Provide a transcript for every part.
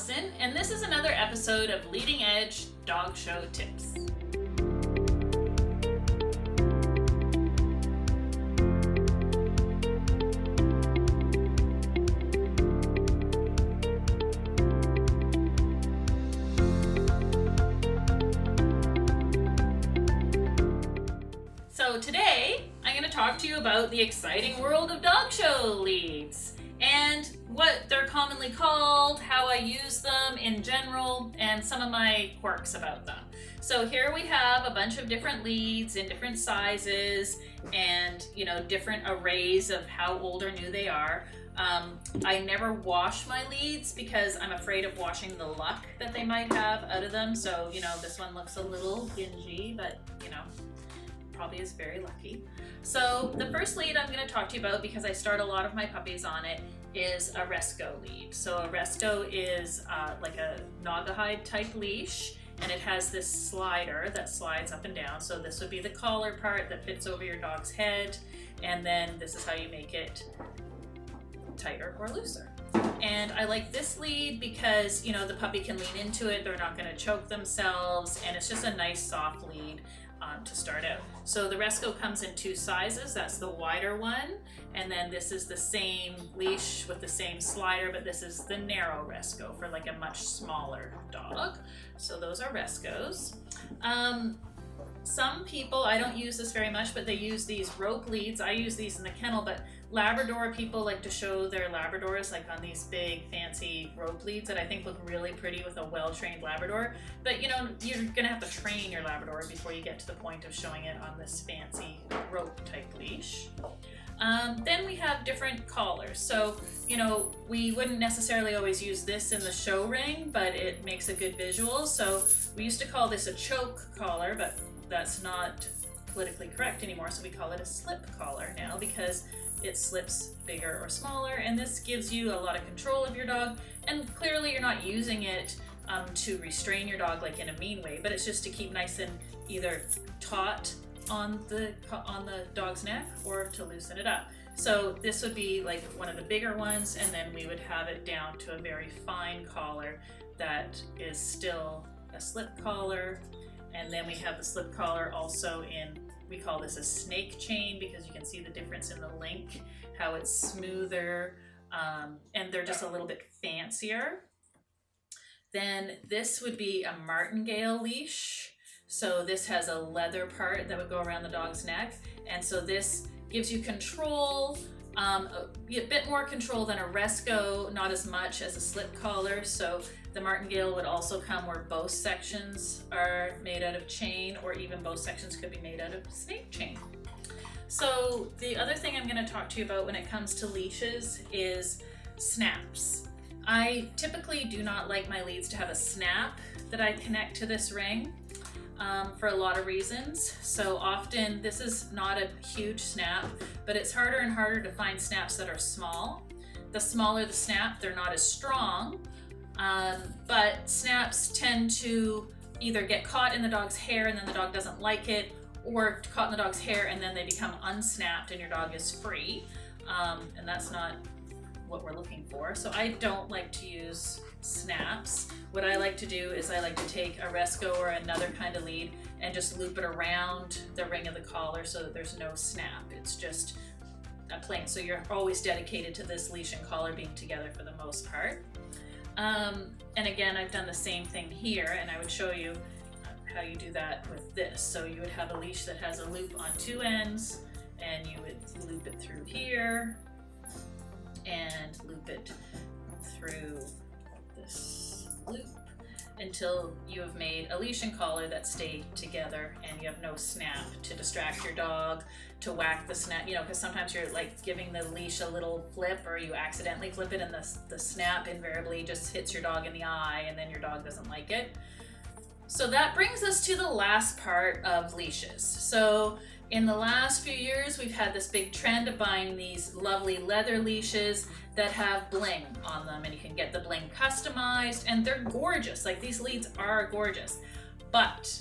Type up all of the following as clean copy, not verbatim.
Allison, and this is another episode of Leading Edge Dog Show Tips. So today, I'm going to talk to you about the exciting world of dog show leads and what they're commonly called, how I use them in general, and some of my quirks about them. So here we have a bunch of different leads in different sizes and, different arrays of how old or new they are. I never wash my leads because I'm afraid of washing the luck that they might have out of them. So, this one looks a little dingy, but, probably is very lucky. So the first lead I'm going to talk to you about, because I start a lot of my puppies on it, is a Resco lead. So a Resco is like a Naugahyde type leash, and it has this slider that slides up and down. So this would be the collar part that fits over your dog's head, and then this is how you make it tighter or looser. And I like this lead because, the puppy can lean into it, they're not going to choke themselves, and it's just a nice soft lead to start out. So the Resco comes in two sizes. That's the wider one, and then this is the same leash with the same slider, but this is the narrow Resco for like a much smaller dog. So those are Rescos. Some people, I don't use this very much, but they use these rope leads. I use these in the kennel, but Labrador people like to show their Labradors like on these big fancy rope leads that I think look really pretty with a well-trained Labrador. But you're gonna have to train your Labrador before you get to the point of showing it on this fancy rope type leash. Then we have different collars. So, we wouldn't necessarily always use this in the show ring, but it makes a good visual. So we used to call this a choke collar, but that's not politically correct anymore. So we call it a slip collar now because it slips bigger or smaller, and this gives you a lot of control of your dog. And clearly you're not using it to restrain your dog like in a mean way, but it's just to keep nice and either taut on the dog's neck or to loosen it up. So this would be like one of the bigger ones, and then we would have it down to a very fine collar that is still a slip collar. And then we have the slip collar also we call this a snake chain because you can see the difference in the link, how it's smoother, and they're just a little bit fancier. Then this would be a Martingale leash. So this has a leather part that would go around the dog's neck. And so this gives you control, a bit more control than a Resco, not as much as a slip collar. So the Martingale would also come where both sections are made out of chain, or even both sections could be made out of snake chain. So the other thing I'm going to talk to you about when it comes to leashes is snaps. I typically do not like my leads to have a snap that I connect to this ring. For a lot of reasons. So often this is not a huge snap, but it's harder and harder to find snaps that are small. The smaller the snap, they're not as strong, but snaps tend to either get caught in the dog's hair and then the dog doesn't like it, or caught in the dog's hair and then they become unsnapped and your dog is free, and that's not what we're looking for. So I don't like to use snaps. What I like to do is I like to take a Resco or another kind of lead and just loop it around the ring of the collar so that there's no snap. It's just a plain, so you're always dedicated to this leash and collar being together for the most part. And again, I've done the same thing here, and I would show you how you do that with this. So you would have a leash that has a loop on two ends, and you would loop it through here and loop it through this loop until you have made a leash and collar that stay together and you have no snap to distract your dog, to whack the snap, because sometimes you're like giving the leash a little flip or you accidentally flip it and the snap invariably just hits your dog in the eye and then your dog doesn't like it. So that brings us to the last part of leashes. So in the last few years, we've had this big trend of buying these lovely leather leashes that have bling on them, and you can get the bling customized, and they're gorgeous. Like, these leads are gorgeous. But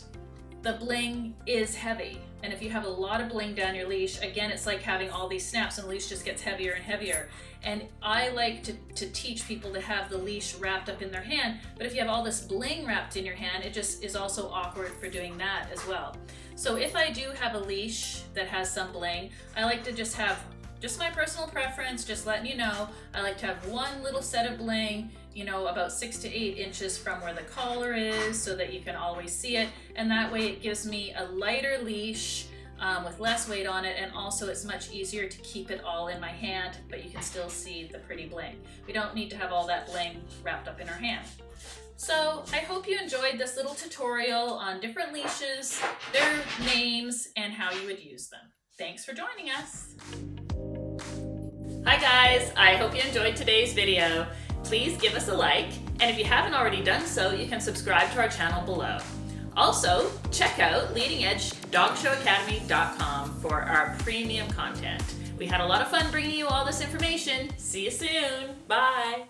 the bling is heavy. And if you have a lot of bling down your leash, again, it's like having all these snaps and the leash just gets heavier and heavier. And I like to teach people to have the leash wrapped up in their hand, but if you have all this bling wrapped in your hand, it just is also awkward for doing that as well. So if I do have a leash that has some bling, I like to just have, just my personal preference, just letting you know, I like to have one little set of bling, you know, about 6 to 8 inches from where the collar is so that you can always see it. And that way it gives me a lighter leash with less weight on it, and also it's much easier to keep it all in my hand, but you can still see the pretty bling. We don't need to have all that bling wrapped up in our hand. So I hope you enjoyed this little tutorial on different leashes, their names, and how you would use them. Thanks for joining us. Hi guys, I hope you enjoyed today's video. Please give us a like, and if you haven't already done so, you can subscribe to our channel below. Also, check out leadingedgedogshow.academy.com for our premium content. We had a lot of fun bringing you all this information. See you soon. Bye.